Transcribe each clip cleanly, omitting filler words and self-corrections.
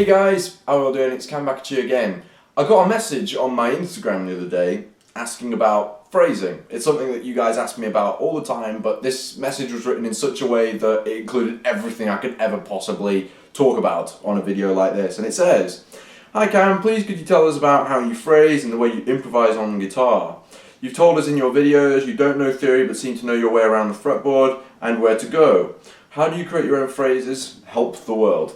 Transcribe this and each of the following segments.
Hey guys, how are you all doing? It's Cam back at you again. I got a message on my Instagram the other day asking about phrasing. It's something that you guys ask me about all the time, but this message was written in such a way that it included everything I could ever possibly talk about on a video like this. And it says, "Hi Cam, please could you tell us about how you phrase and the way you improvise on guitar? You've told us in your videos you don't know theory but seem to know your way around the fretboard and where to go. How do you create your own phrases? Help the world."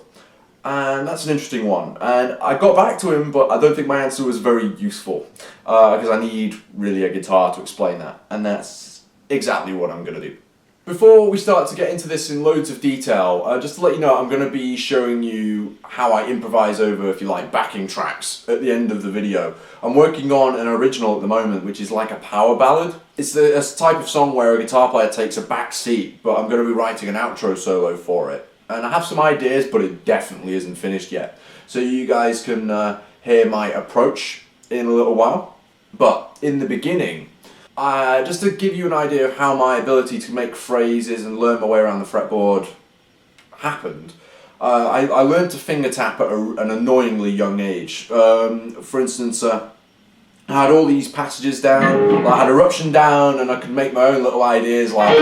And that's an interesting one. And I got back to him, but I don't think my answer was very useful because I need really a guitar to explain that. And that's exactly what I'm going to do. Before we start to get into this in loads of detail, just to let you know, I'm going to be showing you how I improvise over, if you like, backing tracks at the end of the video. I'm working on an original at the moment, which is like a power ballad. It's a type of song where a guitar player takes a back seat, but I'm going to be writing an outro solo for it. And I have some ideas, but it definitely isn't finished yet. So you guys can hear my approach in a little while. But in the beginning, just to give you an idea of how my ability to make phrases and learn my way around the fretboard happened, I learned to finger tap at an annoyingly young age. For instance, I had all these passages down, I had eruption down, and I could make my own little ideas like...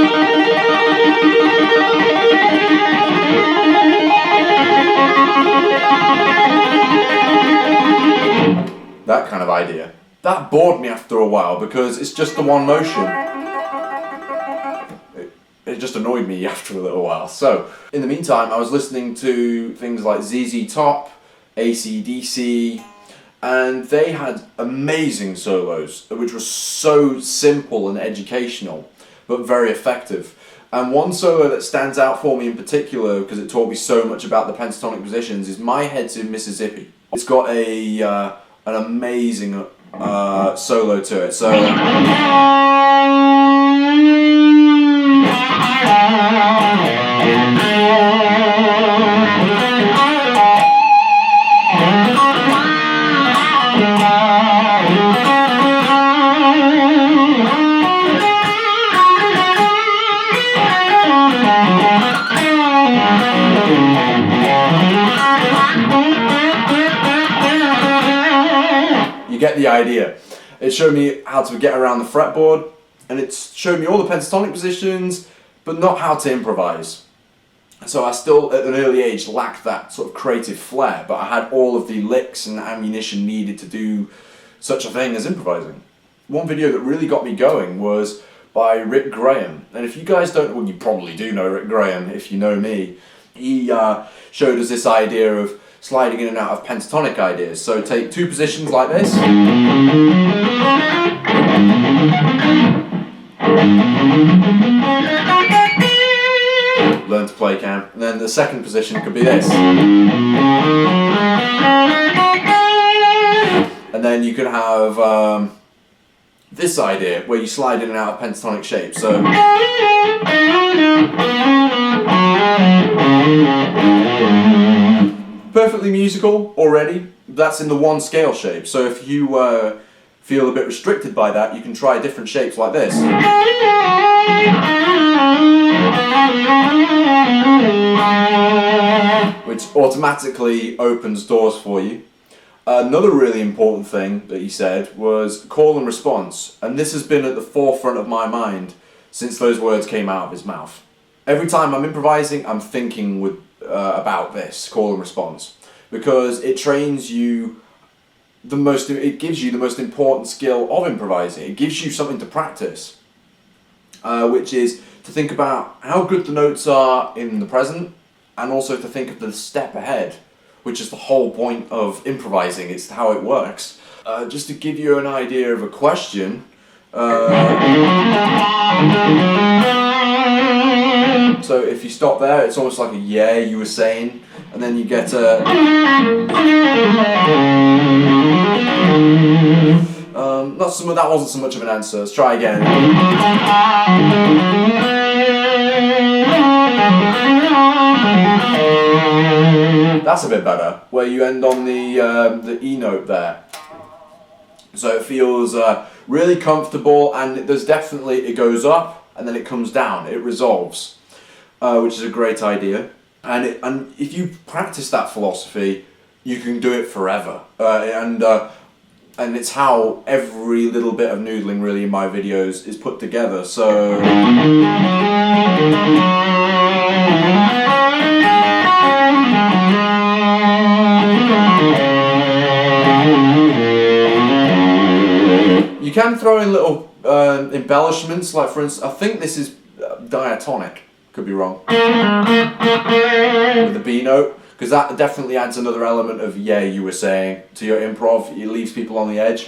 that kind of idea. That bored me after a while because it's just the one motion. It just annoyed me after a little while. So, in the meantime, I was listening to things like ZZ Top, AC/DC, and they had amazing solos, which were so simple and educational, but very effective. And one solo that stands out for me in particular, because it taught me so much about the pentatonic positions, is My Head's in Mississippi. It's got an amazing solo to it. So you get the idea. It showed me how to get around the fretboard, and it showed me all the pentatonic positions, but not how to improvise. So I still, at an early age, lacked that sort of creative flair, but I had all of the licks and ammunition needed to do such a thing as improvising. One video that really got me going was by Rick Graham, and if you guys don't, well, you probably do know Rick Graham if you know me. He showed us this idea of sliding in and out of pentatonic ideas. So take two positions like this. Learn to play, Cam. And then the second position could be this. And then you could have this idea where you slide in and out of pentatonic shapes. So perfectly musical already. That's in the one scale shape. So if you feel a bit restricted by that, you can try different shapes like this. Which automatically opens doors for you. Another really important thing that he said was call and response. And this has been at the forefront of my mind since those words came out of his mouth. Every time I'm improvising, I'm thinking about this, call and response, because it trains you it gives you the most important skill of improvising. It gives you something to practice, which is to think about how good the notes are in the present, and also to think of the step ahead, which is the whole point of improvising. It's how it works. Just to give you an idea of a question, so if you stop there, it's almost like a yeah, you were saying, and then you get a... that wasn't so much of an answer. Let's try again. That's a bit better, where you end on the E note there. So it feels really comfortable, and there's definitely, it goes up and then it comes down, it resolves, which is a great idea. And if you practice that philosophy, you can do it forever. And it's how every little bit of noodling really in my videos is put together. So you can throw in little embellishments, like for instance, I think this is diatonic, could be wrong, with the B note, because that definitely adds another element of yay, you were saying, to your improv. It leaves people on the edge.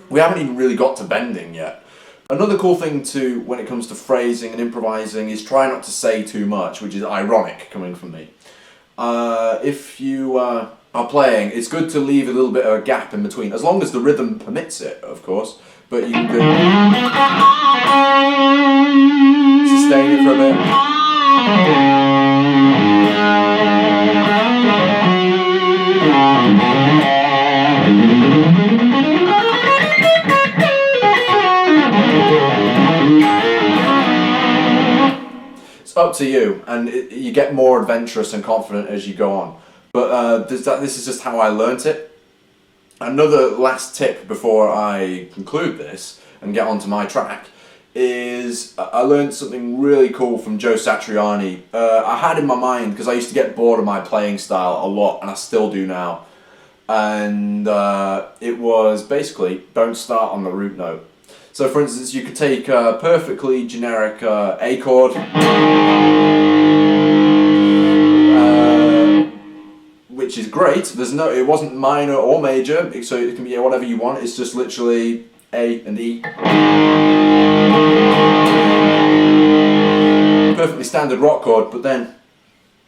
We haven't even really got to bending yet. Another cool thing too, when it comes to phrasing and improvising, is try not to say too much, which is ironic coming from me. If you are playing, it's good to leave a little bit of a gap in between, as long as the rhythm permits it, of course. But you can sustain it for a bit. It's up to you, and you get more adventurous and confident as you go on. But this is just how I learnt it. Another last tip before I conclude this and get onto my track is I learned something really cool from Joe Satriani. I had in my mind, because I used to get bored of my playing style a lot, and I still do now. And it was basically, don't start on the root note. So for instance, you could take a perfectly generic A chord, which is great. It wasn't minor or major, so it can be whatever you want. It's just literally A and E. Perfectly standard rock chord, but then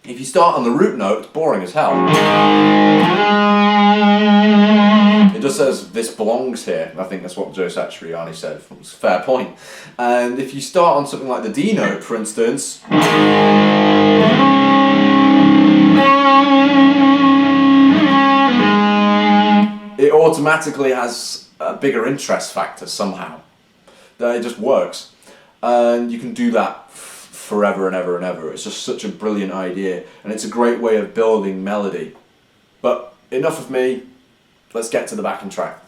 if you start on the root note, it's boring as hell. It just says, this belongs here. I think that's what Joe Satriani said. It's a fair point. And if you start on something like the D note, for instance, it automatically has a bigger interest factor somehow. It just works. And you can do that forever and ever and ever. It's just such a brilliant idea, and it's a great way of building melody. But enough of me, let's get to the backing track.